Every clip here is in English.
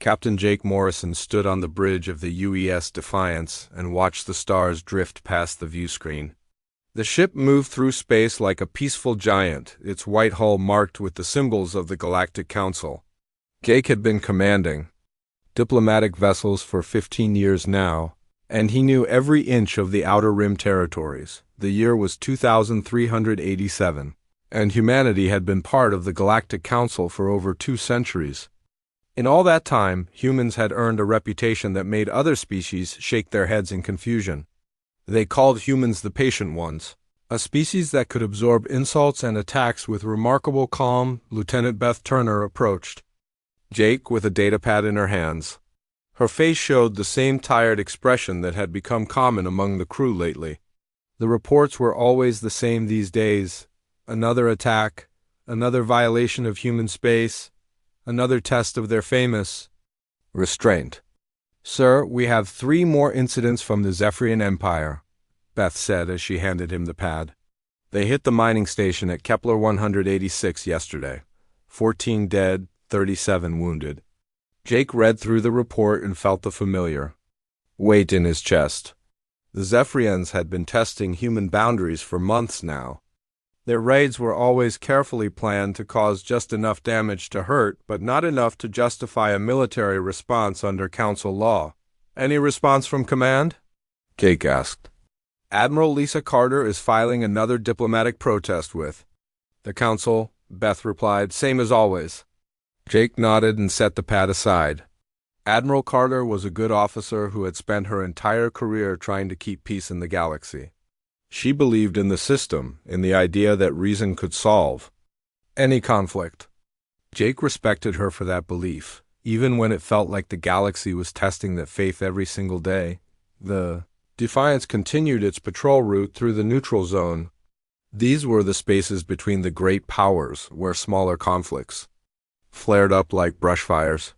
Captain Jake Morrison stood on the bridge of the UES Defiance and watched the stars drift past the viewscreen. The ship moved through space like a peaceful giant, its white hull marked with the symbols of the Galactic Council. Jake had been commanding diplomatic vessels for 15 years now, and he knew every inch of the Outer Rim territories. The year was 2387, and humanity had been part of the Galactic Council for over 2 centuries. In all that time, humans had earned a reputation that made other species shake their heads in confusion. They called humans the patient ones, a species that could absorb insults and attacks with remarkable calm. Lieutenant Beth Turner approached Jake with a datapad in her hands. Her face showed the same tired expression that had become common among the crew lately. The reports were always the same these days. Another attack, another violation of human space, another test of their famous Restraint. "Sir, we have 3 more incidents from the Zephyrian Empire," Beth said as she handed him the pad. "They hit the mining station at Kepler 186 yesterday. 14 dead, 37 wounded." Jake read through the report and felt the familiar weight in his chest. The Zephyrians had been testing human boundaries for months now. Their raids were always carefully planned to cause just enough damage to hurt, but not enough to justify a military response under Council law. "Any response from command?" Jake asked. "Admiral Lisa Carter is filing another diplomatic protest with the Council," Beth replied. "Same as always." Jake nodded and set the pad aside. Admiral Carter was a good officer who had spent her entire career trying to keep peace in the galaxy. She believed in the system, in the idea that reason could solve any conflict. Jake respected her for that belief, even when it felt like the galaxy was testing that faith every single day. The Defiance continued its patrol route through the neutral zone. These were the spaces between the great powers, where smaller conflicts flared up like brush fires.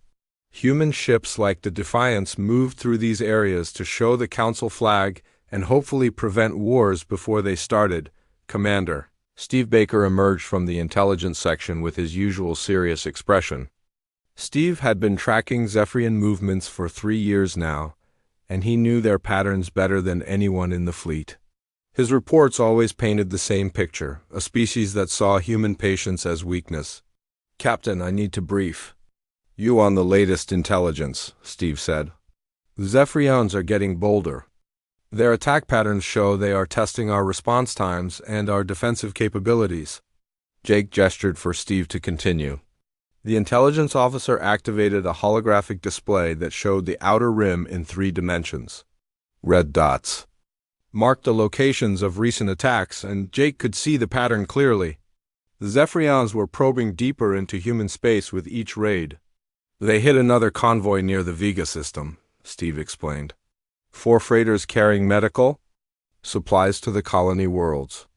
Human ships like the Defiance moved through these areas to show the Council flag and hopefully prevent wars before they started. "Commander." Steve Baker emerged from the intelligence section with his usual serious expression. Steve had been tracking Zephyrian movements for 3 years now, and he knew their patterns better than anyone in the fleet. His reports always painted the same picture, a species that saw human patience as weakness. "Captain, I need to brief you on the latest intelligence," Steve said. "The Zephyrians are getting bolder. Their attack patterns show they are testing our response times and our defensive capabilities." Jake gestured for Steve to continue. The intelligence officer activated a holographic display that showed the outer rim in 3 dimensions. Red dots marked the locations of recent attacks, and Jake could see the pattern clearly. The Zephyrians were probing deeper into human space with each raid. "They hit another convoy near the Vega system," Steve explained. 4 freighters carrying medical supplies to the colony worlds.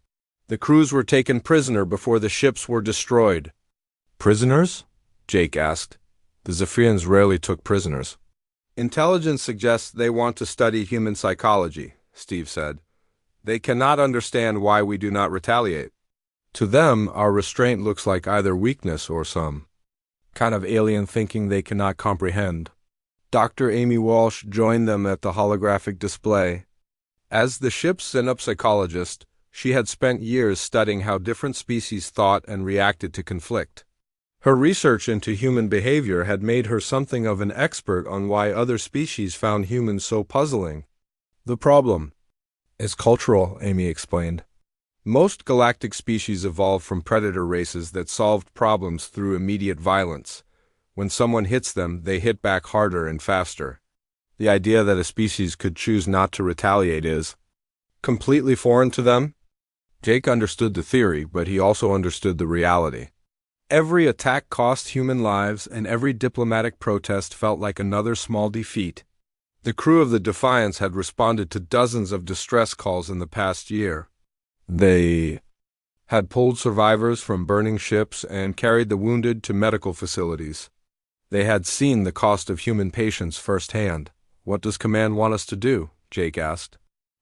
The crews were taken prisoner before the ships were destroyed. "Prisoners?" Jake asked. "The Zephyrians rarely took prisoners." "Intelligence suggests they want to study human psychology," Steve said. "They cannot understand why we do not retaliate. To them, our restraint looks like either weakness or some kind of alien thinking they cannot comprehend." Dr. Amy Walsh joined them at the holographic display. As the ship's synapsichologist, she had spent years studying how different species thought and reacted to conflict. Her research into human behavior had made her something of an expert on why other species found humans so puzzling. "The problem is cultural," Amy explained. "Most galactic species evolved from predator races that solved problems through immediate violence. When someone hits them, they hit back harder and faster. The idea that a species could choose not to retaliate is completely foreign to them." Jake understood the theory, but he also understood the reality. Every attack cost human lives, and every diplomatic protest felt like another small defeat. The crew of the Defiance had responded to dozens of distress calls in the past year. They had pulled survivors from burning ships and carried the wounded to medical facilities. They had seen the cost of human patience firsthand. "What does command want us to do?" Jake asked.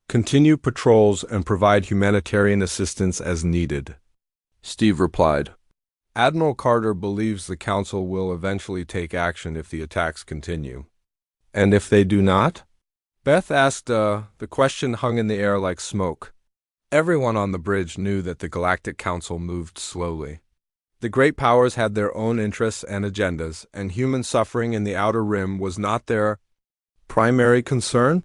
"Continue patrols and provide humanitarian assistance as needed," Steve replied. Admiral Carter believes the Council will eventually take action if the attacks continue. And if they do not? Beth asked. The question hung in the air like smoke. Everyone on the bridge knew that the Galactic Council moved slowly. The great powers had their own interests and agendas, and human suffering in the Outer Rim was not their primary concern.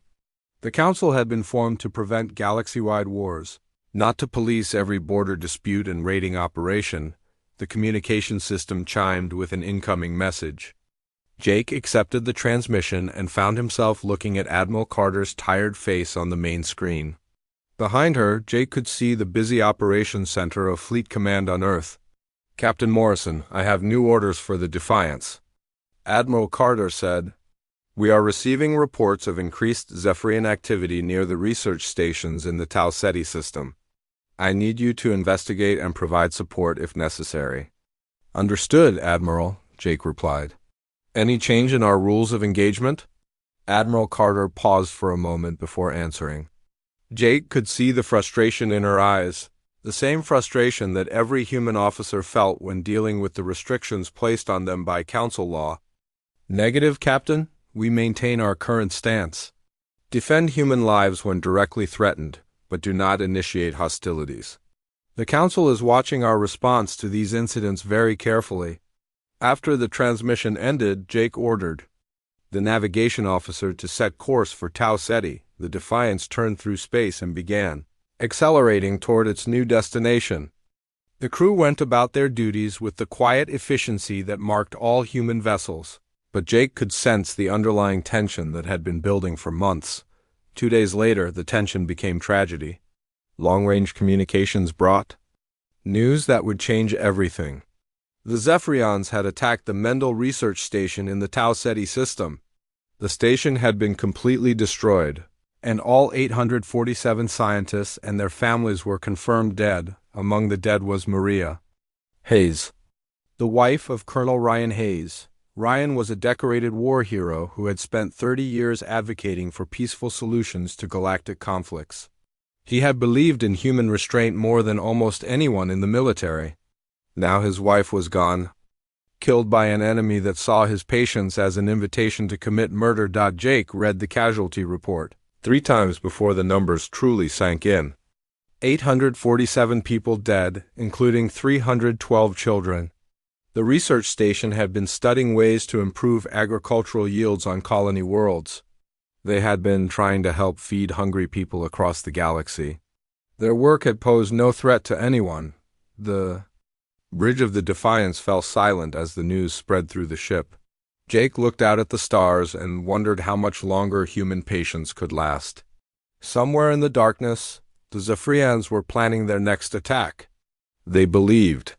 The Council had been formed to prevent galaxy-wide wars, not to police every border dispute and raiding operation. The communication system chimed with an incoming message. Jake accepted the transmission and found himself looking at Admiral Carter's tired face on the main screen. Behind her, Jake could see the busy operations center of Fleet Command on Earth. "Captain Morrison, I have new orders for the Defiance." Admiral Carter said, "We are receiving reports of increased Zephyrian activity near the research stations in the Tau Ceti system. I need you to investigate and provide support if necessary." "Understood, Admiral," Jake replied. "Any change in our rules of engagement?" Admiral Carter paused for a moment before answering. Jake could see the frustration in her eyes, the same frustration that every human officer felt when dealing with the restrictions placed on them by Council law. "Negative, Captain. We maintain our current stance. Defend human lives when directly threatened, but do not initiate hostilities. The Council is watching our response to these incidents very carefully." After the transmission ended, Jake ordered the navigation officer to set course for Tau Ceti. The Defiance turned through space and began accelerating toward its new destination. The crew went about their duties with the quiet efficiency that marked all human vessels, but Jake could sense the underlying tension that had been building for months. 2 days later, the tension became tragedy. Long-range communications brought news that would change everything. The Zephyrians had attacked the Mendel research station in the Tau Ceti system. The station had been completely destroyed, and all 847 scientists and their families were confirmed dead. Among the dead was Maria Hayes, the wife of Colonel Ryan Hayes. Ryan was a decorated war hero who had spent 30 years advocating for peaceful solutions to galactic conflicts. He had believed in human restraint more than almost anyone in the military. Now his wife was gone, killed by an enemy that saw his patience as an invitation to commit murder. Jake read the casualty report 3 times before the numbers truly sank in. 847 people dead, including 312 children. The research station had been studying ways to improve agricultural yields on colony worlds. They had been trying to help feed hungry people across the galaxy. Their work had posed no threat to anyone. The bridge of the Defiance fell silent as the news spread through the ship. Jake looked out at the stars and wondered how much longer human patience could last. Somewhere in the darkness, the Zephyrians were planning their next attack. They believed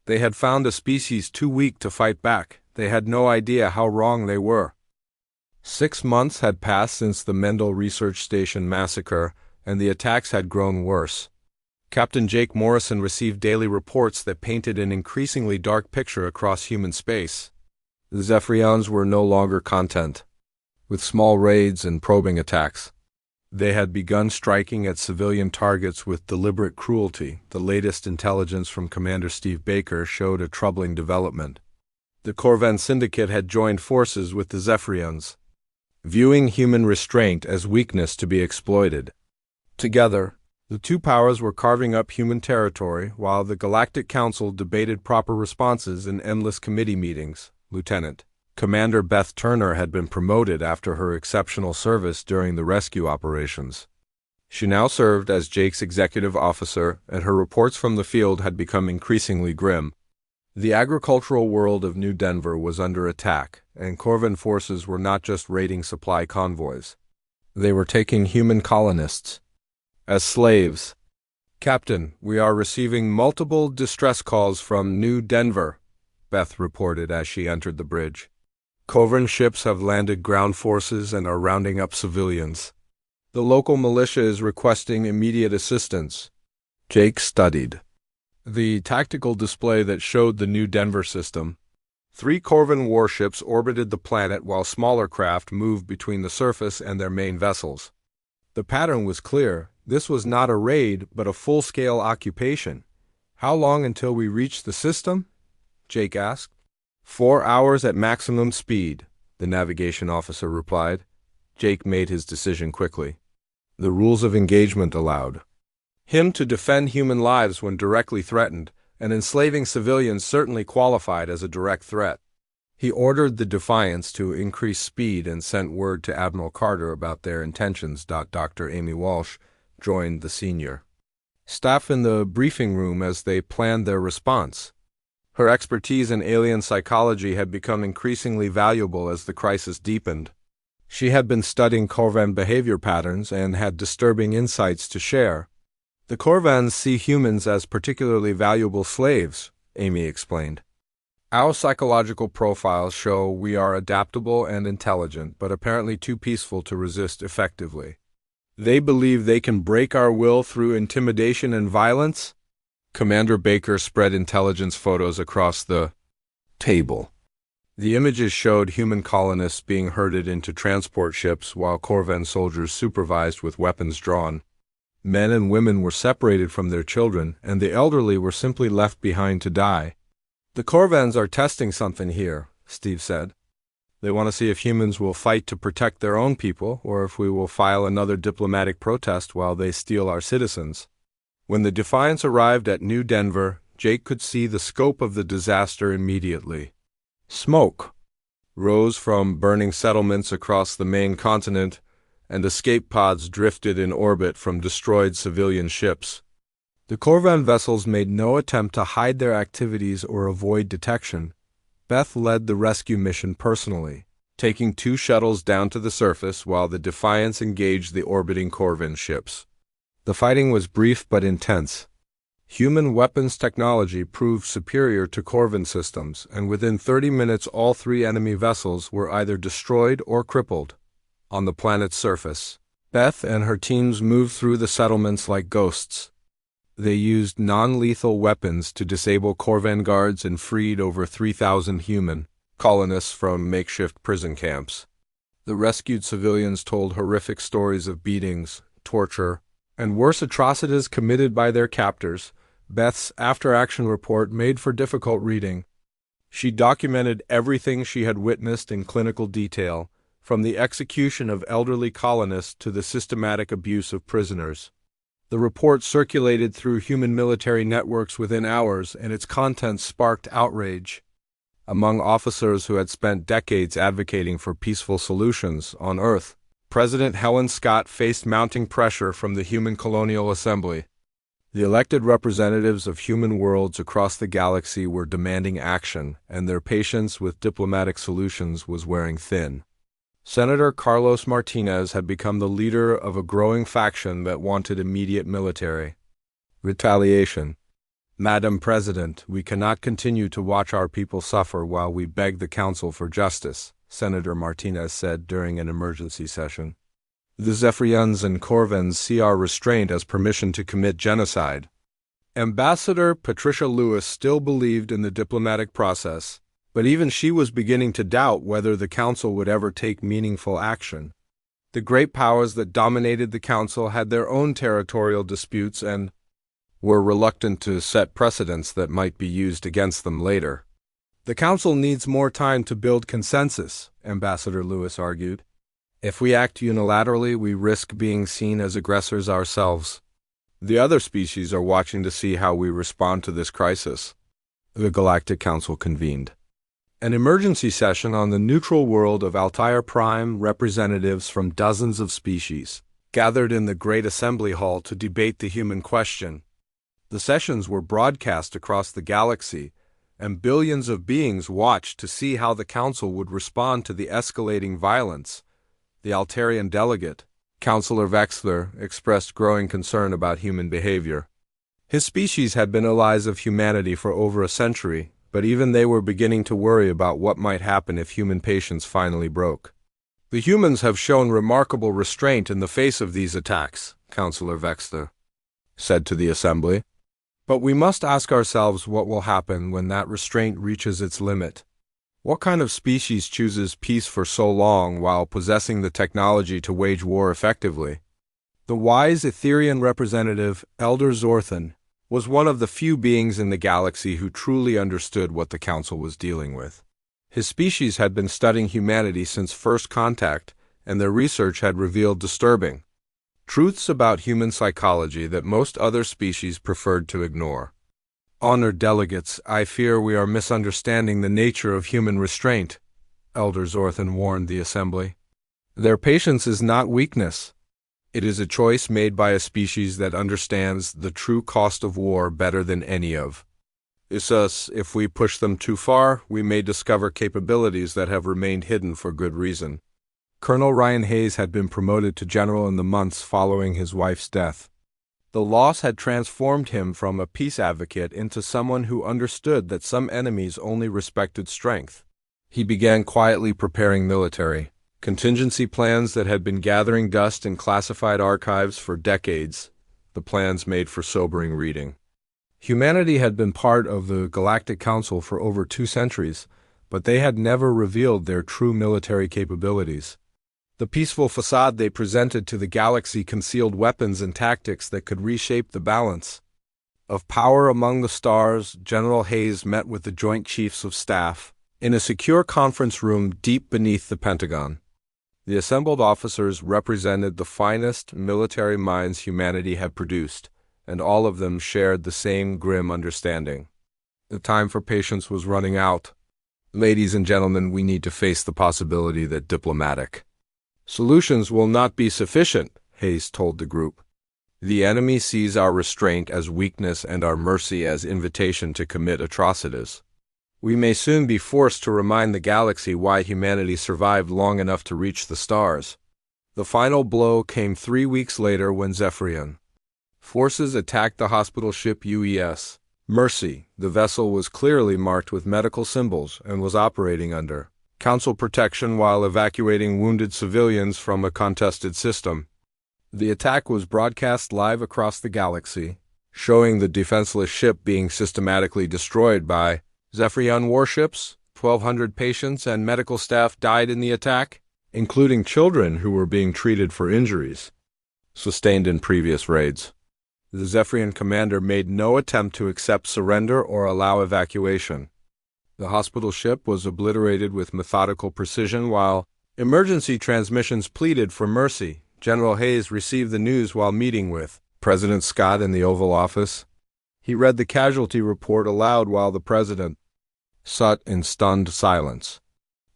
they had found a species too weak to fight back. They had no idea how wrong they were. 6 months had passed since the Mendel research station massacre, and the attacks had grown worse. Captain Jake Morrison received daily reports that painted an increasingly dark picture across human space. The Zephyrians were no longer content with small raids and probing attacks. They had begun striking at civilian targets with deliberate cruelty. The latest intelligence from Commander Steve Baker showed a troubling development. The Corvan Syndicate had joined forces with the Zephyrians, viewing human restraint as weakness to be exploited. Together, the two powers were carving up human territory while the Galactic Council debated proper responses in endless committee meetings. Lieutenant Commander Beth Turner had been promoted after her exceptional service during the rescue operations. She now served as Jake's executive officer, and her reports from the field had become increasingly grim. The agricultural world of New Denver was under attack, and Corvan forces were not just raiding supply convoys. They were taking human colonists as slaves. "Captain, we are receiving multiple distress calls from New Denver," Beth reported as she entered the bridge. "Corvan ships have landed ground forces and are rounding up civilians. The local militia is requesting immediate assistance." Jake studied the tactical display that showed the New Denver system. 3 Corvan warships orbited the planet while smaller craft moved between the surface and their main vessels. The pattern was clear. This was not a raid, but a full-scale occupation. "How long until we reach the system?" Jake asked. 4 hours at maximum speed, the navigation officer replied. Jake made his decision quickly. The rules of engagement allowed him to defend human lives when directly threatened, and enslaving civilians certainly qualified as a direct threat. He ordered the Defiance to increase speed and sent word to Admiral Carter about their intentions. Dr. Amy Walsh joined the senior staff in the briefing room as they planned their response. Her expertise in alien psychology had become increasingly valuable as the crisis deepened. She had been studying Corvan behavior patterns and had disturbing insights to share. The Corvans see humans as particularly valuable slaves, Amy explained. Our psychological profiles show we are adaptable and intelligent, but apparently too peaceful to resist effectively. They believe they can break our will through intimidation and violence? Commander Baker spread intelligence photos across the table. The images showed human colonists being herded into transport ships while Corvan soldiers supervised with weapons drawn. Men and women were separated from their children, and the elderly were simply left behind to die. The Corvans are testing something here, Steve said. They want to see if humans will fight to protect their own people, or if we will file another diplomatic protest while they steal our citizens. When the Defiance arrived at New Denver, Jake could see the scope of the disaster immediately. Smoke rose from burning settlements across the main continent, and escape pods drifted in orbit from destroyed civilian ships. The Corvan vessels made no attempt to hide their activities or avoid detection. Beth led the rescue mission personally, taking 2 shuttles down to the surface while the Defiance engaged the orbiting Corvan ships. The fighting was brief but intense. Human weapons technology proved superior to Corvan systems, and within 30 minutes all 3 enemy vessels were either destroyed or crippled. On the planet's surface, Beth and her teams moved through the settlements like ghosts. They used non-lethal weapons to disable Corvan guards and freed over 3,000 human colonists from makeshift prison camps. The rescued civilians told horrific stories of beatings, torture, and worse atrocities committed by their captors. Beth's after-action report made for difficult reading. She documented everything she had witnessed in clinical detail, from the execution of elderly colonists to the systematic abuse of prisoners. The report circulated through human military networks within hours, and its contents sparked outrage. Among officers who had spent decades advocating for peaceful solutions on Earth, President Helen Scott faced mounting pressure from the Human Colonial Assembly. The elected representatives of human worlds across the galaxy were demanding action, and their patience with diplomatic solutions was wearing thin. Senator Carlos Martinez had become the leader of a growing faction that wanted immediate military retaliation. Madam President, we cannot continue to watch our people suffer while we beg the Council for justice, Senator Martinez said during an emergency session. The Zephyrians and Corvans see our restraint as permission to commit genocide. Ambassador Patricia Lewis still believed in the diplomatic process, but even she was beginning to doubt whether the Council would ever take meaningful action. The great powers that dominated the Council had their own territorial disputes and were reluctant to set precedents that might be used against them later. The Council needs more time to build consensus, Ambassador Lewis argued. If we act unilaterally, we risk being seen as aggressors ourselves. The other species are watching to see how we respond to this crisis. The Galactic Council convened an emergency session on the neutral world of Altair Prime. Representatives from dozens of species gathered in the Great Assembly Hall to debate the human question. The sessions were broadcast across the galaxy, and billions of beings watched to see how the Council would respond to the escalating violence. The Altarian delegate, Councillor Vexler, expressed growing concern about human behavior. His species had been allies of humanity for over a century, but even they were beginning to worry about what might happen if human patience finally broke. The humans have shown remarkable restraint in the face of these attacks, Councillor Vexler said to the Assembly. But we must ask ourselves what will happen when that restraint reaches its limit. What kind of species chooses peace for so long while possessing the technology to wage war effectively? The wise Etherian representative, Elder Zorthan, was one of the few beings in the galaxy who truly understood what the Council was dealing with. His species had been studying humanity since first contact, and their research had revealed disturbing truths about human psychology that most other species preferred to ignore. Honored delegates, I fear we are misunderstanding the nature of human restraint, Elder Zorthan warned the assembly. Their patience is not weakness. It is a choice made by a species that understands the true cost of war better than any of us. If we push them too far, we may discover capabilities that have remained hidden for good reason. Colonel Ryan Hayes had been promoted to general in the months following his wife's death. The loss had transformed him from a peace advocate into someone who understood that some enemies only respected strength. He began quietly preparing military contingency plans that had been gathering dust in classified archives for decades, the plans made for sobering reading. Humanity had been part of the Galactic Council for over 2 centuries, but they had never revealed their true military capabilities. The peaceful facade they presented to the galaxy concealed weapons and tactics that could reshape the balance of power among the stars. General Hayes met with the Joint Chiefs of Staff in a secure conference room deep beneath the Pentagon. The assembled officers represented the finest military minds humanity had produced, and all of them shared the same grim understanding. The time for patience was running out. Ladies and gentlemen, we need to face the possibility that diplomatic solutions will not be sufficient, Hayes told the group. The enemy sees our restraint as weakness and our mercy as invitation to commit atrocities. We may soon be forced to remind the galaxy why humanity survived long enough to reach the stars. The final blow came 3 weeks later when Zephyrian forces attacked the hospital ship UES Mercy. The vessel was clearly marked with medical symbols and was operating under Council protection while evacuating wounded civilians from a contested system. The attack was broadcast live across the galaxy, showing the defenseless ship being systematically destroyed by Zephyrian warships. 1,200 patients and medical staff died in the attack, including children who were being treated for injuries sustained in previous raids. The Zephyrian commander made no attempt to accept surrender or allow evacuation. The hospital ship was obliterated with methodical precision while emergency transmissions pleaded for mercy. General Hayes received the news while meeting with President Scott in the Oval Office. He read the casualty report aloud while the president sat in stunned silence.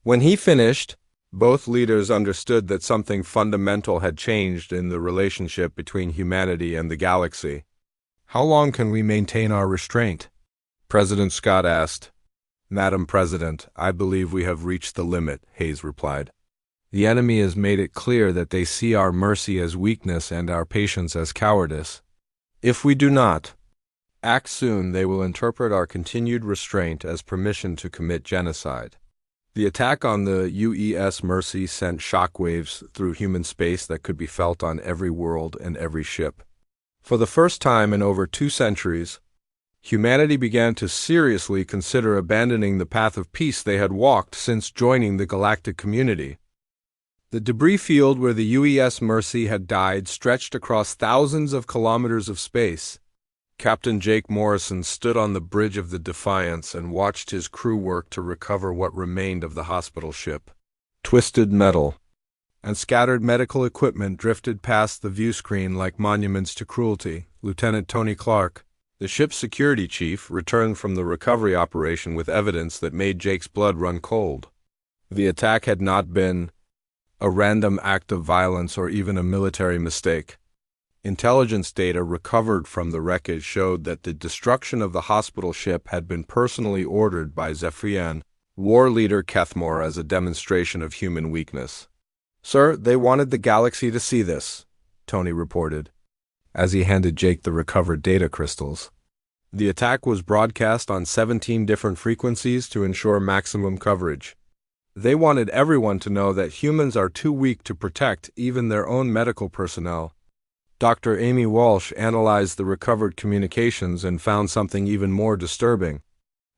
When he finished, both leaders understood that something fundamental had changed in the relationship between humanity and the galaxy. How long can we maintain our restraint? President Scott asked. Madam President, I believe we have reached the limit, Hayes replied. The enemy has made it clear that they see our mercy as weakness and our patience as cowardice. If we do not act soon, they will interpret our continued restraint as permission to commit genocide. The attack on the UES Mercy sent shockwaves through human space that could be felt on every world and every ship. For the first time in over 2 centuries, humanity began to seriously consider abandoning the path of peace they had walked since joining the galactic community. The debris field where the UES Mercy had died stretched across thousands of kilometers of space. Captain Jake Morrison stood on the bridge of the Defiance and watched his crew work to recover what remained of the hospital ship. Twisted metal and scattered medical equipment drifted past the view screen like monuments to cruelty. Lieutenant Tony Clark, the ship's security chief, returned from the recovery operation with evidence that made Jake's blood run cold. The attack had not been a random act of violence or even a military mistake. Intelligence data recovered from the wreckage showed that the destruction of the hospital ship had been personally ordered by Zephyrian war leader Kethmore as a demonstration of human weakness. Sir, they wanted the galaxy to see this, Tony reported, as he handed Jake the recovered data crystals. The attack was broadcast on 17 different frequencies to ensure maximum coverage. They wanted everyone to know that humans are too weak to protect even their own medical personnel. Dr. Amy Walsh analyzed the recovered communications and found something even more disturbing.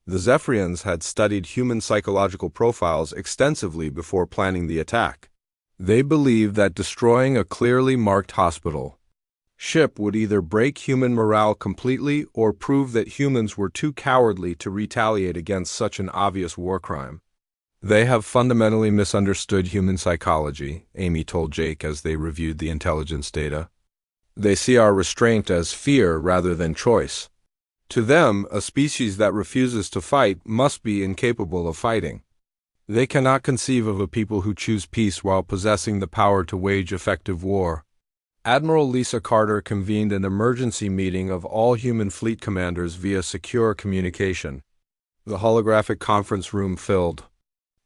The Zephyrians had studied human psychological profiles extensively before planning the attack. They believed that destroying a clearly marked hospital ship would either break human morale completely or prove that humans were too cowardly to retaliate against such an obvious war crime. They have fundamentally misunderstood human psychology, Amy told Jake as they reviewed the intelligence data. They see our restraint as fear rather than choice. To them, a species that refuses to fight must be incapable of fighting. They cannot conceive of a people who choose peace while possessing the power to wage effective war. Admiral Lisa Carter convened an emergency meeting of all human fleet commanders via secure communication. The holographic conference room filled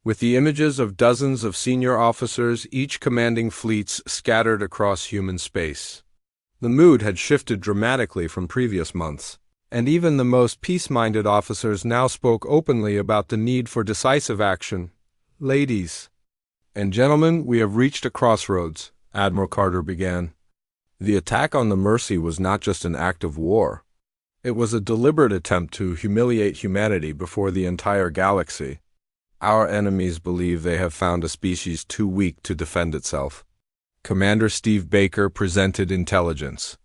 with the images of dozens of senior officers, each commanding fleets scattered across human space. The mood had shifted dramatically from previous months, and even the most peace-minded officers now spoke openly about the need for decisive action. "Ladies and gentlemen, we have reached a crossroads," Admiral Carter began. The attack on the Mercy was not just an act of war. It was a deliberate attempt to humiliate humanity before the entire galaxy. Our enemies believe they have found a species too weak to defend itself. Commander Steve Baker presented intelligence,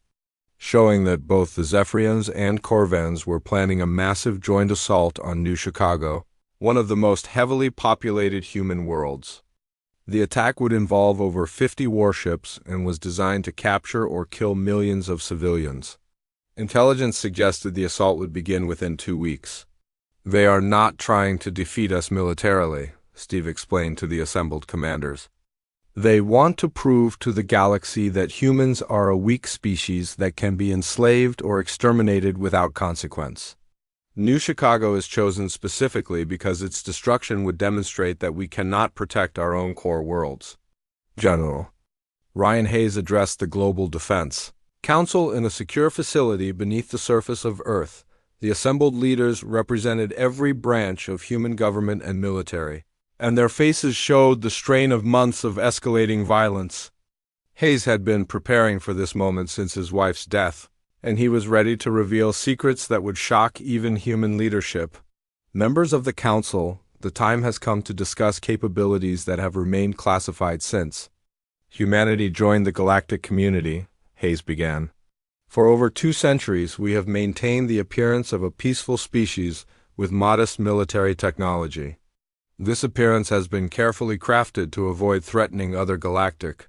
showing that both the Zephyrians and Corvans were planning a massive joint assault on New Chicago, one of the most heavily populated human worlds. The attack would involve over 50 warships and was designed to capture or kill millions of civilians. Intelligence suggested the assault would begin within 2 weeks. "They are not trying to defeat us militarily," Steve explained to the assembled commanders. "They want to prove to the galaxy that humans are a weak species that can be enslaved or exterminated without consequence. New Chicago is chosen specifically because its destruction would demonstrate that we cannot protect our own core worlds." General Ryan Hayes addressed the Global Defense Council in a secure facility beneath the surface of Earth. The assembled leaders represented every branch of human government and military, and their faces showed the strain of months of escalating violence. Hayes had been preparing for this moment since his wife's death, and he was ready to reveal secrets that would shock even human leadership. "Members of the Council, the time has come to discuss capabilities that have remained classified since humanity joined the galactic community," Hayes began. "For over 2 centuries, we have maintained the appearance of a peaceful species with modest military technology. This appearance has been carefully crafted to avoid threatening other galactic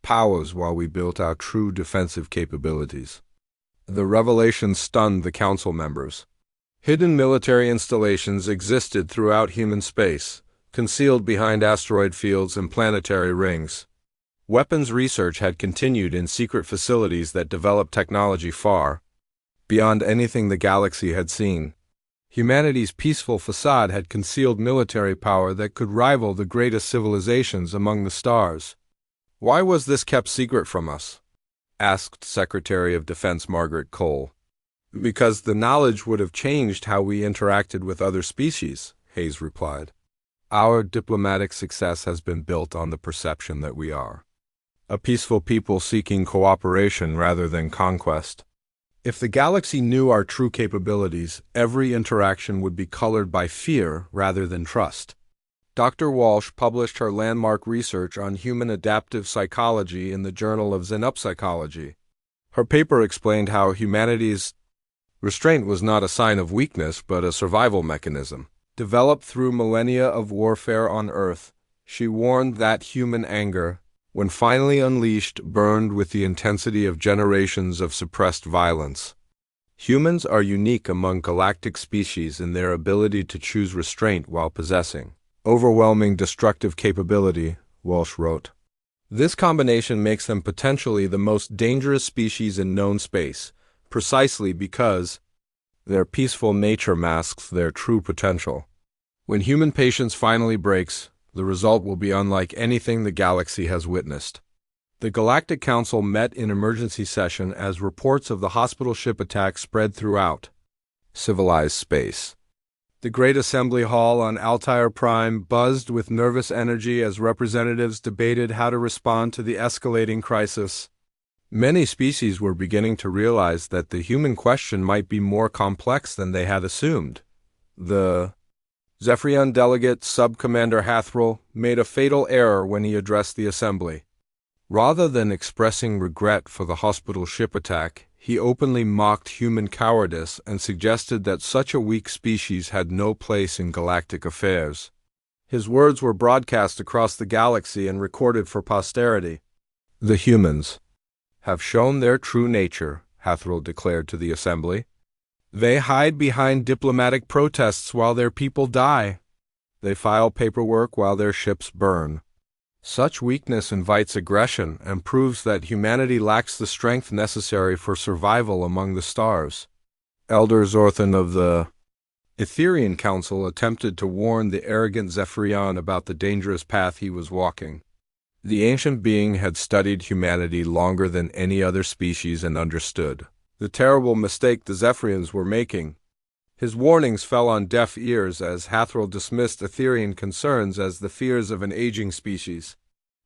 powers while we built our true defensive capabilities." The revelation stunned the council members. Hidden military installations existed throughout human space, concealed behind asteroid fields and planetary rings. Weapons research had continued in secret facilities that developed technology far beyond anything the galaxy had seen. Humanity's peaceful facade had concealed military power that could rival the greatest civilizations among the stars. "Why was this kept secret from us?" asked Secretary of Defense Margaret Cole. "Because the knowledge would have changed how we interacted with other species," Hayes replied. "Our diplomatic success has been built on the perception that we are a peaceful people seeking cooperation rather than conquest. If the galaxy knew our true capabilities, every interaction would be colored by fear rather than trust." Dr. Walsh published her landmark research on human adaptive psychology in the Journal of Xenopsychology. Her paper explained how humanity's restraint was not a sign of weakness but a survival mechanism, developed through millennia of warfare on Earth. She warned that human anger, when finally unleashed, burned with the intensity of generations of suppressed violence. "Humans are unique among galactic species in their ability to choose restraint while possessing overwhelming destructive capability," Walsh wrote. "This combination makes them potentially the most dangerous species in known space, precisely because their peaceful nature masks their true potential. When human patience finally breaks, the result will be unlike anything the galaxy has witnessed." The Galactic Council met in emergency session as reports of the hospital ship attack spread throughout civilized space. The Great Assembly Hall on Altair Prime buzzed with nervous energy as representatives debated how to respond to the escalating crisis. Many species were beginning to realize that the human question might be more complex than they had assumed. The Zephyrian delegate, Subcommander Hathril, made a fatal error when he addressed the assembly. Rather than expressing regret for the hospital ship attack, he openly mocked human cowardice and suggested that such a weak species had no place in galactic affairs. His words were broadcast across the galaxy and recorded for posterity. "The humans have shown their true nature," Hathoril declared to the assembly. "They hide behind diplomatic protests while their people die. They file paperwork while their ships burn. Such weakness invites aggression and proves that humanity lacks the strength necessary for survival among the stars." Elder Zorthan of the Etherian Council attempted to warn the arrogant Zephyrion about the dangerous path he was walking. The ancient being had studied humanity longer than any other species and understood the terrible mistake the Zephyrians were making. His warnings fell on deaf ears as Hathoril dismissed Etherian concerns as the fears of an aging species.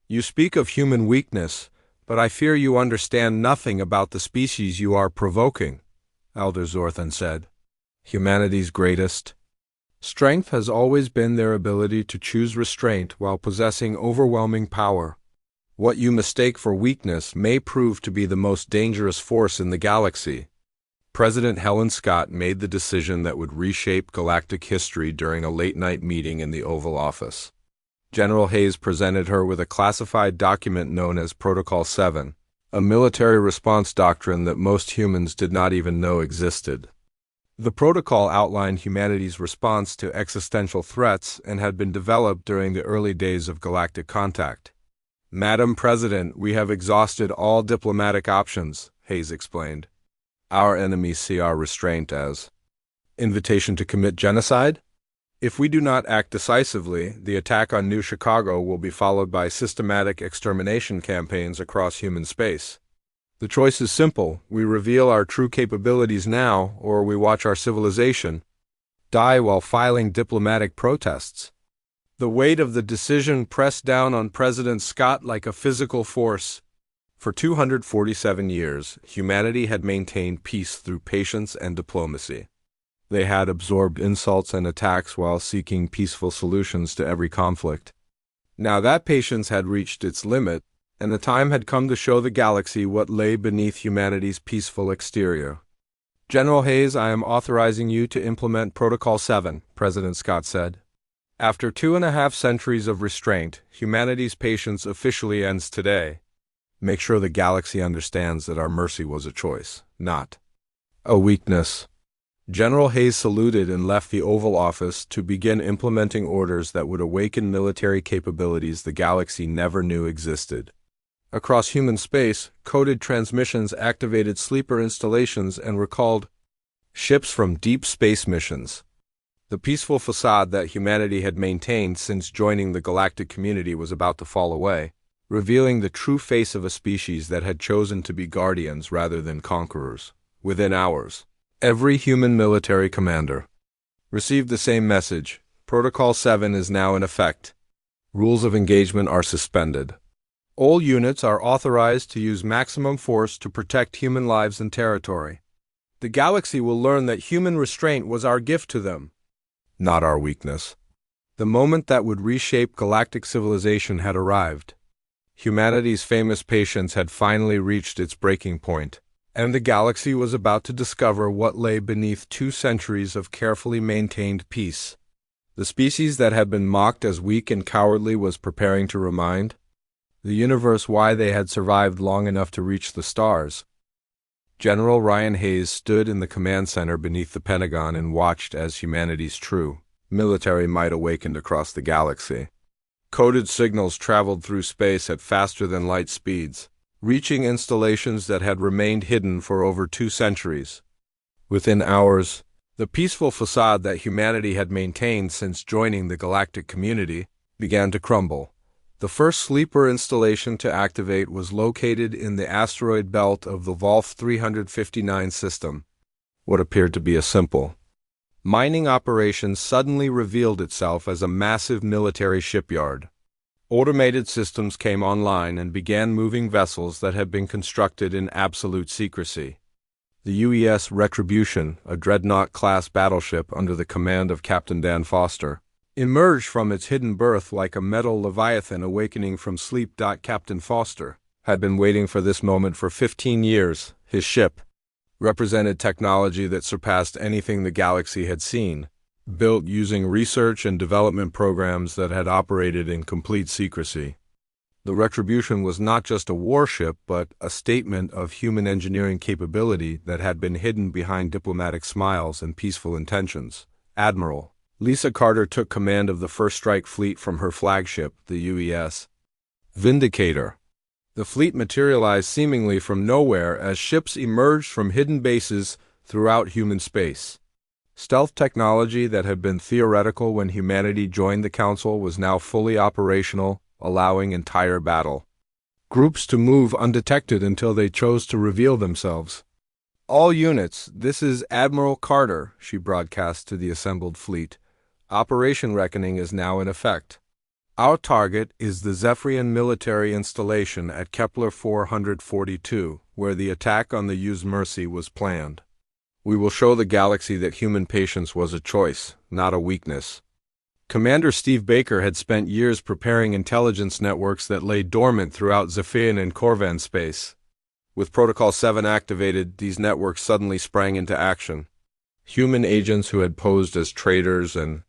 "You speak of human weakness, but I fear you understand nothing about the species you are provoking," Elder Zorthan said. "Humanity's greatest strength has always been their ability to choose restraint while possessing overwhelming power. What you mistake for weakness may prove to be the most dangerous force in the galaxy." President Helen Scott made the decision that would reshape galactic history during a late-night meeting in the Oval Office. General Hayes presented her with a classified document known as Protocol 7, a military response doctrine that most humans did not even know existed. The protocol outlined humanity's response to existential threats and had been developed during the early days of galactic contact. "Madam President, we have exhausted all diplomatic options," Hayes explained. "Our enemies see our restraint as invitation to commit genocide. If we do not act decisively, the attack on New Chicago will be followed by systematic extermination campaigns across human space. The choice is simple: we reveal our true capabilities now, or we watch our civilization die while filing diplomatic protests." The weight of the decision pressed down on President Scott like a physical force. For 247 years, humanity had maintained peace through patience and diplomacy. They had absorbed insults and attacks while seeking peaceful solutions to every conflict. Now that patience had reached its limit, and the time had come to show the galaxy what lay beneath humanity's peaceful exterior. "General Hayes, I am authorizing you to implement Protocol 7, President Scott said. "After 2.5 centuries of restraint, humanity's patience officially ends today. Make sure the galaxy understands that our mercy was a choice, not a weakness." General Hayes saluted and left the Oval Office to begin implementing orders that would awaken military capabilities the galaxy never knew existed. Across human space, coded transmissions activated sleeper installations and recalled ships from deep space missions. The peaceful facade that humanity had maintained since joining the galactic community was about to fall away, revealing the true face of a species that had chosen to be guardians rather than conquerors. Within hours, every human military commander received the same message: Protocol 7 is now in effect. Rules of engagement are suspended. All units are authorized to use maximum force to protect human lives and territory. The galaxy will learn that human restraint was our gift to them, not our weakness. The moment that would reshape galactic civilization had arrived. Humanity's famous patience had finally reached its breaking point, and the galaxy was about to discover what lay beneath 2 centuries of carefully maintained peace. The species that had been mocked as weak and cowardly was preparing to remind the universe why they had survived long enough to reach the stars. General Ryan Hayes stood in the command center beneath the Pentagon and watched as humanity's true military might awakened across the galaxy. Coded signals traveled through space at faster-than-light speeds, reaching installations that had remained hidden for over 2 centuries. Within hours, the peaceful facade that humanity had maintained since joining the galactic community began to crumble. The first sleeper installation to activate was located in the asteroid belt of the Volf 359 system. What appeared to be a simple mining operation suddenly revealed itself as a massive military shipyard. Automated systems came online and began moving vessels that had been constructed in absolute secrecy. The UES Retribution, a Dreadnought-class battleship under the command of Captain Dan Foster, emerged from its hidden berth like a metal leviathan awakening from sleep. Captain Foster had been waiting for this moment for 15 years. His ship represented technology that surpassed anything the galaxy had seen, built using research and development programs that had operated in complete secrecy. The Retribution was not just a warship, but a statement of human engineering capability that had been hidden behind diplomatic smiles and peaceful intentions. Admiral Lisa Carter took command of the First Strike Fleet from her flagship, the UES Vindicator. The fleet materialized seemingly from nowhere as ships emerged from hidden bases throughout human space. Stealth technology that had been theoretical when humanity joined the Council was now fully operational, allowing entire battle groups to move undetected until they chose to reveal themselves. "All units, this is Admiral Carter," she broadcast to the assembled fleet. "Operation Reckoning is now in effect. Our target is the Zephyrian military installation at Kepler 442, where the attack on the U's Mercy was planned. We will show the galaxy that human patience was a choice, not a weakness." Commander Steve Baker had spent years preparing intelligence networks that lay dormant throughout Zephyrian and Corvan space. With Protocol 7 activated, these networks suddenly sprang into action. Human agents who had posed as traitors and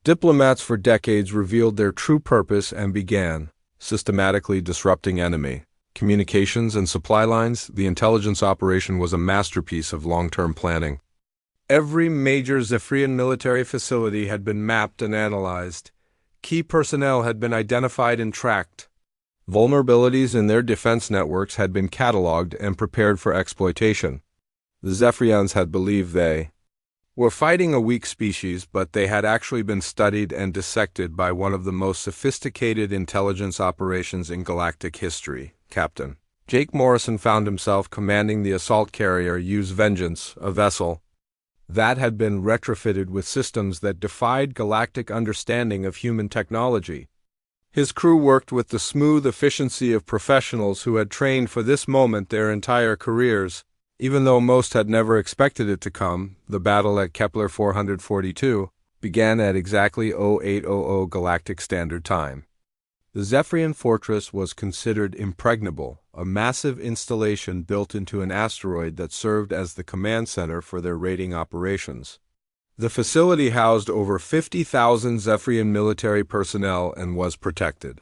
diplomats for decades revealed their true purpose and began systematically disrupting enemy communications and supply lines. The intelligence operation was a masterpiece of long-term planning. Every major Zephyrian military facility had been mapped and analyzed. Key personnel had been identified and tracked. Vulnerabilities in their defense networks had been cataloged and prepared for exploitation. The Zephyrians had believed they were fighting a weak species, but they had actually been studied and dissected by one of the most sophisticated intelligence operations in galactic history. Captain Jake Morrison found himself commanding the assault carrier U's Vengeance, a vessel that had been retrofitted with systems that defied galactic understanding of human technology. His crew worked with the smooth efficiency of professionals who had trained for this moment their entire careers. Even though most had never expected it to come, the battle at Kepler 442 began at exactly 0800 Galactic Standard Time. The Zephyrian fortress was considered impregnable, a massive installation built into an asteroid that served as the command center for their raiding operations. The facility housed over 50,000 Zephyrian military personnel and was protected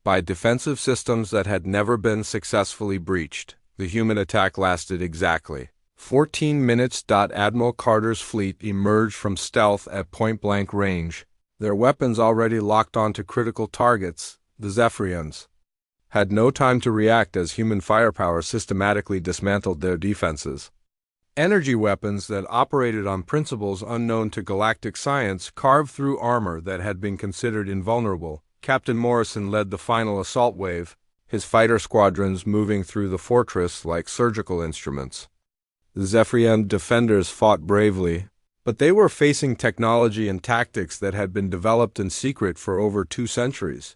by defensive systems that had never been successfully breached. The human attack lasted exactly 14 minutes. Admiral Carter's fleet emerged from stealth at point-blank range, their weapons already locked onto critical targets. The Zephyrians had no time to react as human firepower systematically dismantled their defenses. Energy weapons that operated on principles unknown to galactic science carved through armor that had been considered invulnerable. Captain Morrison led the final assault wave, his fighter squadrons moving through the fortress like surgical instruments. The Zephyrian defenders fought bravely, but they were facing technology and tactics that had been developed in secret for over 2 centuries.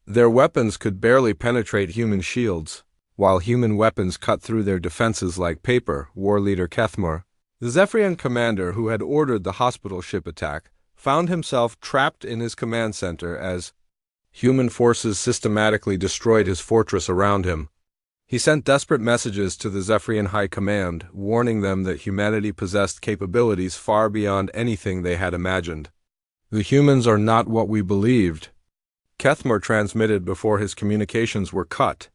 Their weapons could barely penetrate human shields, while human weapons cut through their defenses like paper. War leader Kethmor, the Zephyrian commander who had ordered the hospital ship attack, found himself trapped in his command center as human forces systematically destroyed his fortress around him. He sent desperate messages to the Zephyrian High Command, warning them that humanity possessed capabilities far beyond anything they had imagined. "The humans are not what we believed," Kethmor transmitted before his communications were cut.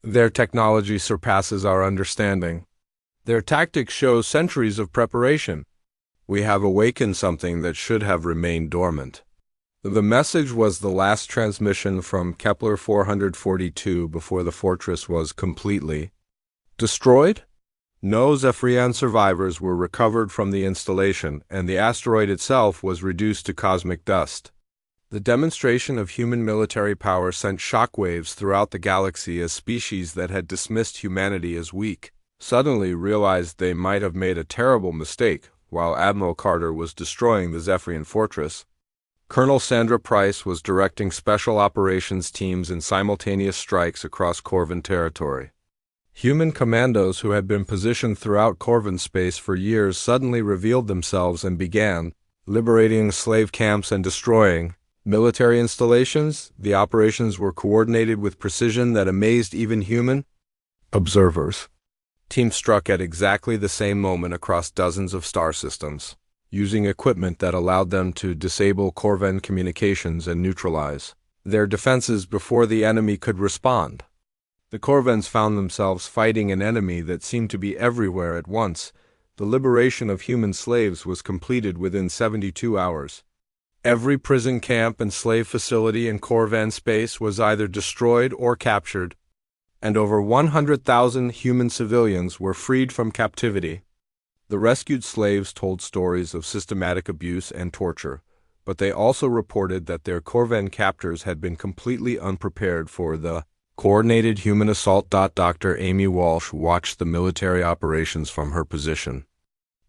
"Their technology surpasses our understanding. Their tactics show centuries of preparation. We have awakened something that should have remained dormant." The message was the last transmission from Kepler 442 before the fortress was completely destroyed. No Zephyrian survivors were recovered from the installation, and the asteroid itself was reduced to cosmic dust. The demonstration of human military power sent shockwaves throughout the galaxy as species that had dismissed humanity as weak suddenly realized they might have made a terrible mistake while Admiral Carter was destroying the Zephyrian fortress. Colonel Sandra Price was directing special operations teams in simultaneous strikes across Corvan territory. Human commandos who had been positioned throughout Corvan space for years suddenly revealed themselves and began liberating slave camps and destroying Military installations, the operations were coordinated with precision that amazed even human observers. Teams struck at exactly the same moment across dozens of star systems, using equipment that allowed them to disable Corvan communications and neutralize their defenses before the enemy could respond. The Corvans found themselves fighting an enemy that seemed to be everywhere at once. The liberation of human slaves was completed within 72 hours. Every prison camp and slave facility in Corvan space was either destroyed or captured, and over 100,000 human civilians were freed from captivity. The rescued slaves told stories of systematic abuse and torture, but they also reported that their Corvan captors had been completely unprepared for the coordinated human assault. Dr. Amy Walsh watched the military operations from her position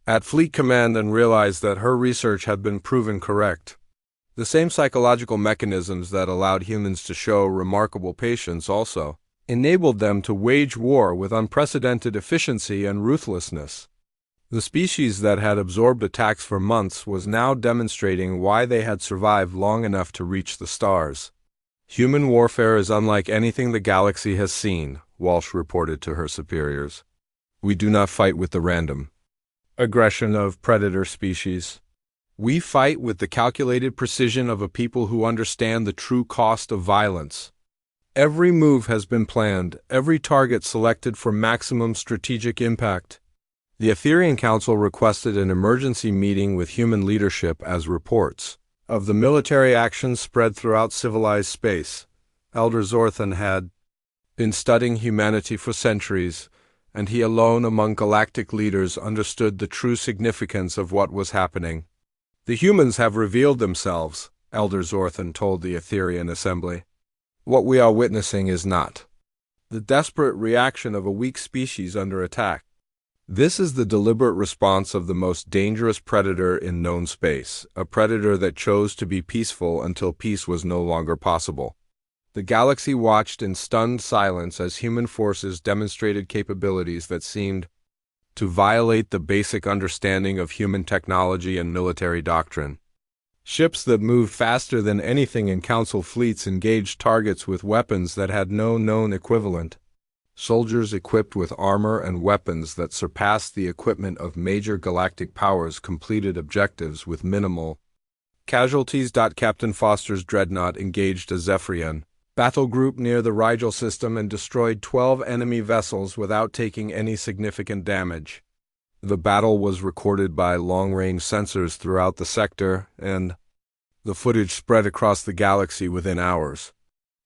at Fleet Command and realized that her research had been proven correct. The same psychological mechanisms that allowed humans to show remarkable patience also enabled them to wage war with unprecedented efficiency and ruthlessness. The species that had absorbed attacks for months was now demonstrating why they had survived long enough to reach the stars. Human warfare is unlike anything the galaxy has seen, Walsh reported to her superiors. We do not fight with the random aggression of predator species. We fight with the calculated precision of a people who understand the true cost of violence. Every move has been planned, every target selected for maximum strategic impact. The Etherian Council requested an emergency meeting with human leadership as reports of the military actions spread throughout civilized space. Elder Zorthan had been studying humanity for centuries, and he alone among galactic leaders understood the true significance of what was happening. The humans have revealed themselves, Elder Zorthan told the Etherian Assembly. What we are witnessing is not the desperate reaction of a weak species under attack. This is the deliberate response of the most dangerous predator in known space, a predator that chose to be peaceful until peace was no longer possible. The galaxy watched in stunned silence as human forces demonstrated capabilities that seemed to violate the basic understanding of human technology and military doctrine. Ships that moved faster than anything in Council fleets engaged targets with weapons that had no known equivalent. Soldiers equipped with armor and weapons that surpassed the equipment of major galactic powers completed objectives with minimal casualties. Captain Foster's dreadnought engaged a Zephyrian battle group near the Rigel system and destroyed 12 enemy vessels without taking any significant damage. The battle was recorded by long-range sensors throughout the sector, and the footage spread across the galaxy within hours.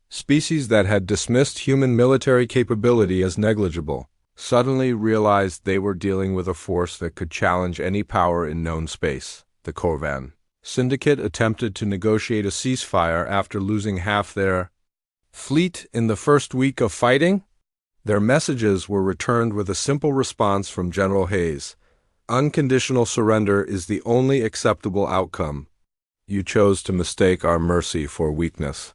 Species that had dismissed human military capability as negligible suddenly realized they were dealing with a force that could challenge any power in known space. The Corvan Syndicate attempted to negotiate a ceasefire after losing half their fleet in the first week of fighting. Their messages were returned with a simple response from General Hayes. Unconditional surrender is the only acceptable outcome. You chose to mistake our mercy for weakness.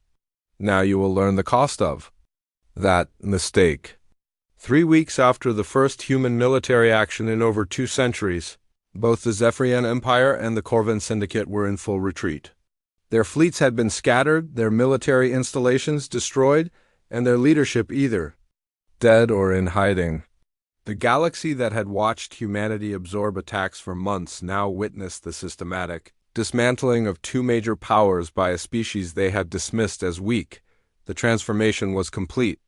Now you will learn the cost of that mistake. 3 weeks after the first human military action in over 2 centuries, both the Zephyrian Empire and the Corvan Syndicate were in full retreat. Their fleets had been scattered, their military installations destroyed, and their leadership either dead or in hiding. The galaxy that had watched humanity absorb attacks for months now witnessed the systematic dismantling of 2 major powers by a species they had dismissed as weak. The transformation was complete.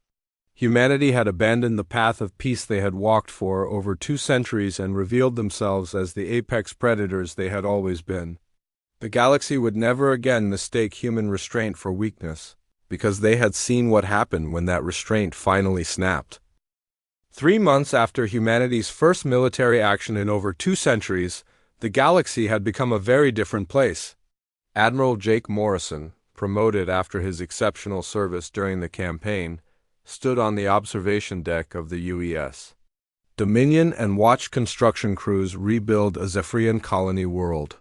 Humanity had abandoned the path of peace they had walked for over 2 centuries and revealed themselves as the apex predators they had always been. The galaxy would never again mistake human restraint for weakness, because they had seen what happened when that restraint finally snapped. 3 months after humanity's first military action in over 2 centuries, the galaxy had become a very different place. Admiral Jake Morrison, promoted after his exceptional service during the campaign, stood on the observation deck of the UES Dominion and watched construction crews rebuild a Zephyrian colony world.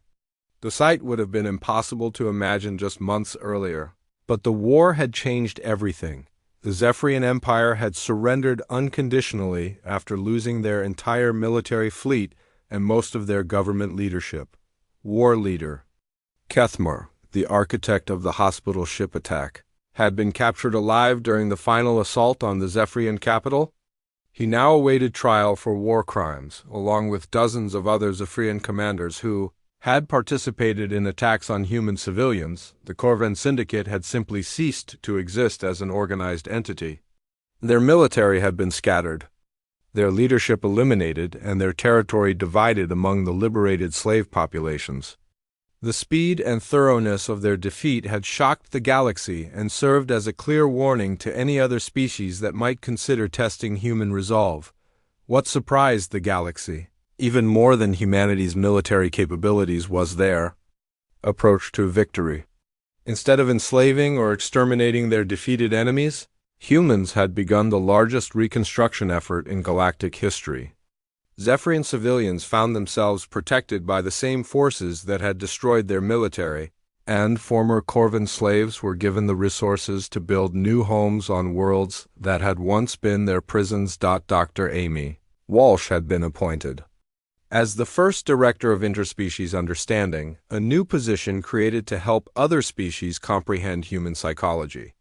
The sight would have been impossible to imagine just months earlier, but the war had changed everything. The Zephyrian Empire had surrendered unconditionally after losing their entire military fleet and most of their government leadership. War leader Kethmar, the architect of the hospital ship attack, had been captured alive during the final assault on the Zephyrian capital. He now awaited trial for war crimes, along with dozens of other Zephyrian commanders who had participated in attacks on human civilians. The Corvan Syndicate had simply ceased to exist as an organized entity. Their military had been scattered, their leadership eliminated, and their territory divided among the liberated slave populations. The speed and thoroughness of their defeat had shocked the galaxy and served as a clear warning to any other species that might consider testing human resolve. What surprised the galaxy, even more than humanity's military capabilities, was their approach to victory. Instead of enslaving or exterminating their defeated enemies, humans had begun the largest reconstruction effort in galactic history. Zephyrian civilians found themselves protected by the same forces that had destroyed their military, and former Corvan slaves were given the resources to build new homes on worlds that had once been their prisons. Dr. Amy Walsh had been appointed as the first Director of Interspecies Understanding, a new position created to help other species comprehend human psychology.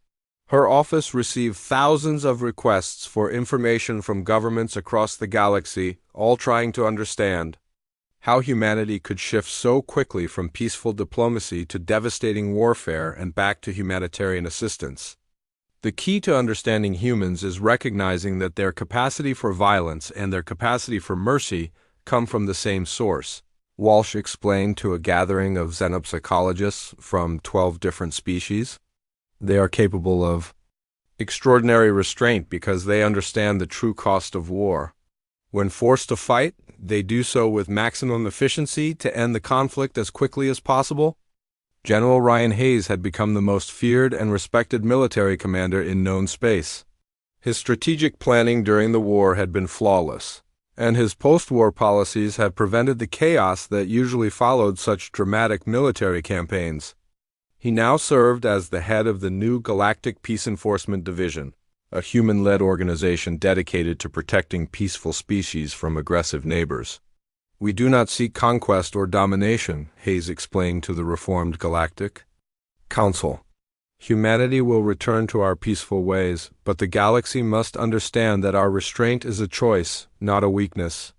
Her office received thousands of requests for information from governments across the galaxy, all trying to understand how humanity could shift so quickly from peaceful diplomacy to devastating warfare and back to humanitarian assistance. The key to understanding humans is recognizing that their capacity for violence and their capacity for mercy come from the same source, Walsh explained to a gathering of xenopsychologists from 12 different species. They are capable of extraordinary restraint because they understand the true cost of war. When forced to fight, they do so with maximum efficiency to end the conflict as quickly as possible. General Ryan Hayes had become the most feared and respected military commander in known space. His strategic planning during the war had been flawless, and his post-war policies had prevented the chaos that usually followed such dramatic military campaigns. He now served as the head of the new Galactic Peace Enforcement Division, a human-led organization dedicated to protecting peaceful species from aggressive neighbors. "We do not seek conquest or domination," Hayes explained to the reformed Galactic Council. "Humanity will return to our peaceful ways, but the galaxy must understand that our restraint is a choice, not a weakness.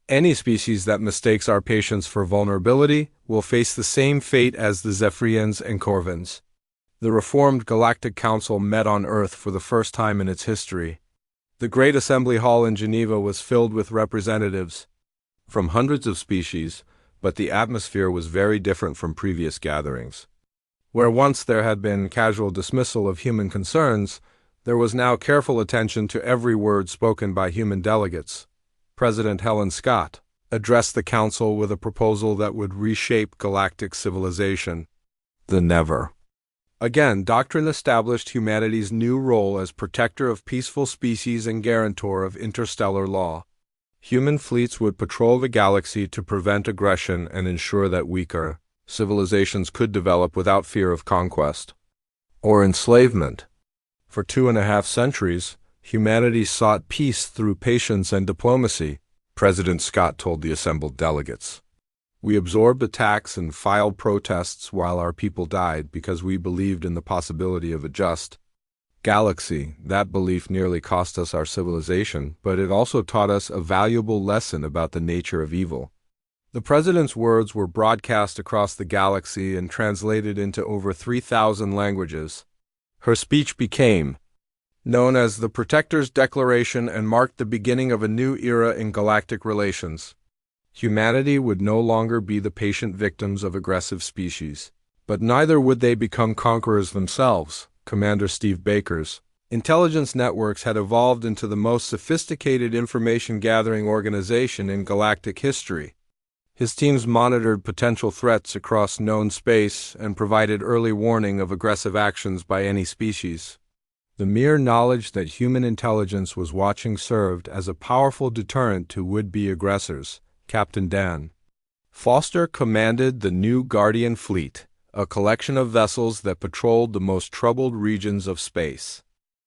Any species that mistakes our patience for vulnerability will face the same fate as the Zephyrians and Corvans." The reformed Galactic Council met on Earth for the first time in its history. The Great Assembly Hall in Geneva was filled with representatives from hundreds of species, but the atmosphere was very different from previous gatherings. Where once there had been casual dismissal of human concerns, there was now careful attention to every word spoken by human delegates. President Helen Scott addressed the Council with a proposal that would reshape galactic civilization. The Never Again doctrine established humanity's new role as protector of peaceful species and guarantor of interstellar law. Human fleets would patrol the galaxy to prevent aggression and ensure that weaker civilizations could develop without fear of conquest or enslavement. For 2.5 centuries, humanity sought peace through patience and diplomacy, President Scott told the assembled delegates. "We absorbed attacks and filed protests while our people died because we believed in the possibility of a just galaxy. That belief nearly cost us our civilization, but it also taught us a valuable lesson about the nature of evil." The president's words were broadcast across the galaxy and translated into over 3,000 languages. Her speech became known as the Protector's Declaration and marked the beginning of a new era in galactic relations. Humanity would no longer be the patient victims of aggressive species, but neither would they become conquerors themselves. Commander Steve Baker's intelligence networks had evolved into the most sophisticated information-gathering organization in galactic history. His teams monitored potential threats across known space and provided early warning of aggressive actions by any species. The mere knowledge that human intelligence was watching served as a powerful deterrent to would-be aggressors. Captain Dan Foster commanded the new Guardian Fleet, a collection of vessels that patrolled the most troubled regions of space.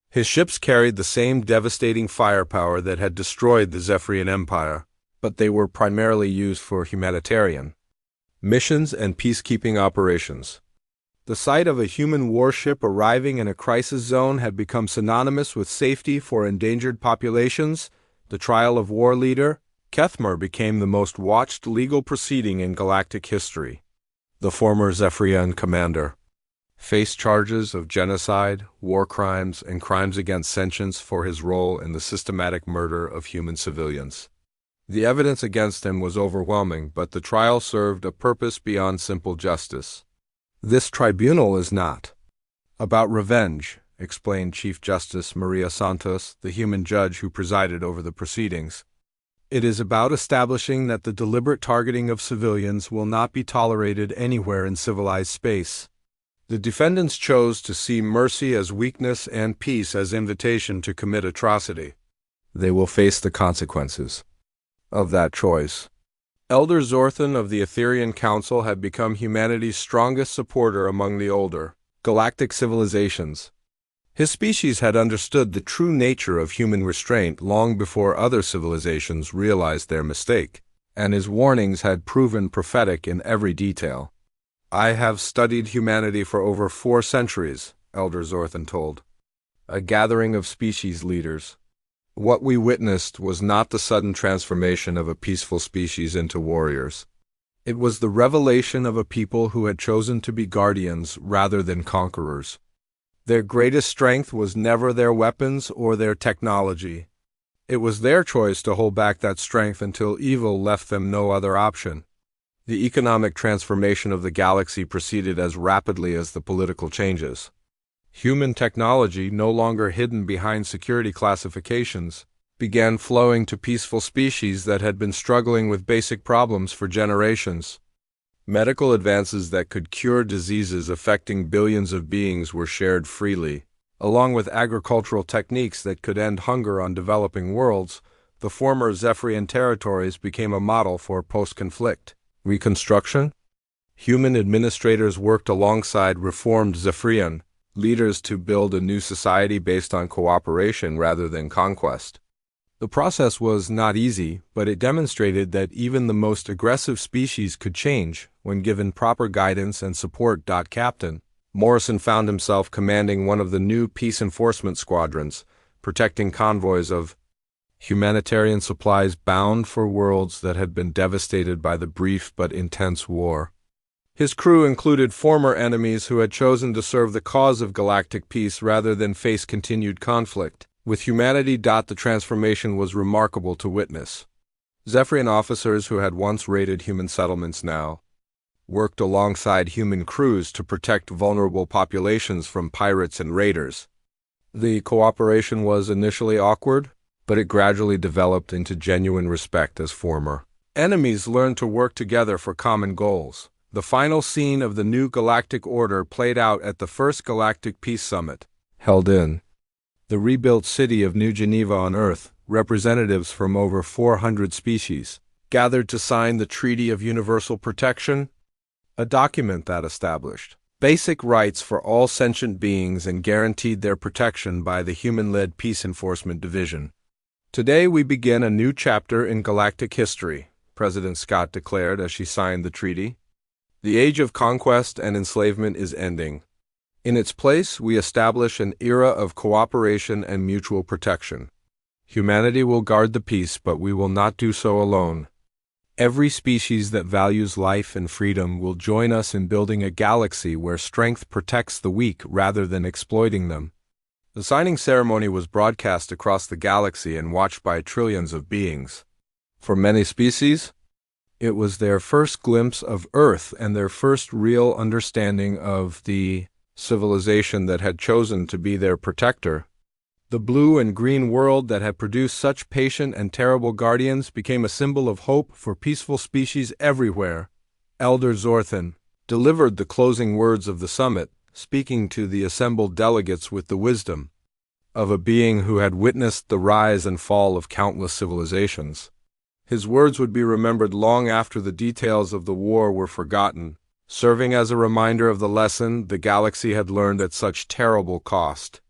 His ships carried the same devastating firepower that had destroyed the Zephyrian Empire, but they were primarily used for humanitarian missions and peacekeeping operations. The sight of a human warship arriving in a crisis zone had become synonymous with safety for endangered populations. The trial of war leader, Kethmer, became the most watched legal proceeding in galactic history. The former Zephyrian commander faced charges of genocide, war crimes, and crimes against sentience for his role in the systematic murder of human civilians. The evidence against him was overwhelming, but the trial served a purpose beyond simple justice. "This tribunal is not about revenge," explained Chief Justice Maria Santos, the human judge who presided over the proceedings. "It is about establishing that the deliberate targeting of civilians will not be tolerated anywhere in civilized space." The defendants chose to see mercy as weakness and peace as invitation to commit atrocity. They will face the consequences of that choice. Elder Zorthan of the Etherian Council had become humanity's strongest supporter among the older galactic civilizations. His species had understood the true nature of human restraint long before other civilizations realized their mistake, and his warnings had proven prophetic in every detail. "I have studied humanity for over 4 centuries, Elder Zorthan told a gathering of species leaders. What we witnessed was not the sudden transformation of a peaceful species into warriors. It was the revelation of a people who had chosen to be guardians rather than conquerors. Their greatest strength was never their weapons or their technology. It was their choice to hold back that strength until evil left them no other option." The economic transformation of the galaxy proceeded as rapidly as the political changes. Human technology, no longer hidden behind security classifications, began flowing to peaceful species that had been struggling with basic problems for generations. Medical advances that could cure diseases affecting billions of beings were shared freely. Along with agricultural techniques that could end hunger on developing worlds, the former Zephyrian territories became a model for post-conflict reconstruction. Human administrators worked alongside reformed Zephyrian leaders to build a new society based on cooperation rather than conquest. The process was not easy, but it demonstrated that even the most aggressive species could change when given proper guidance and support. Captain Morrison found himself commanding one of the new peace enforcement squadrons, protecting convoys of humanitarian supplies bound for worlds that had been devastated by the brief but intense war. His crew included former enemies who had chosen to serve the cause of galactic peace rather than face continued conflict. With humanity, the transformation was remarkable to witness. Zephyrian officers who had once raided human settlements now worked alongside human crews to protect vulnerable populations from pirates and raiders. The cooperation was initially awkward, but it gradually developed into genuine respect as former enemies learned to work together for common goals. The final scene of the new galactic order played out at the first Galactic Peace Summit, held in the rebuilt city of New Geneva on Earth. Representatives from over 400 species gathered to sign the Treaty of Universal Protection, a document that established basic rights for all sentient beings and guaranteed their protection by the human-led Peace Enforcement Division. "Today we begin a new chapter in galactic history," President Scott declared as she signed the treaty. "The age of conquest and enslavement is ending. In its place, we establish an era of cooperation and mutual protection. Humanity will guard the peace, but we will not do so alone. Every species that values life and freedom will join us in building a galaxy where strength protects the weak rather than exploiting them." The signing ceremony was broadcast across the galaxy and watched by trillions of beings. For many species, it was their first glimpse of Earth and their first real understanding of the civilization that had chosen to be their protector. The blue and green world that had produced such patient and terrible guardians became a symbol of hope for peaceful species everywhere. Elder Zorthan delivered the closing words of the summit, speaking to the assembled delegates with the wisdom of a being who had witnessed the rise and fall of countless civilizations. His words would be remembered long after the details of the war were forgotten, serving as a reminder of the lesson the galaxy had learned at such terrible cost.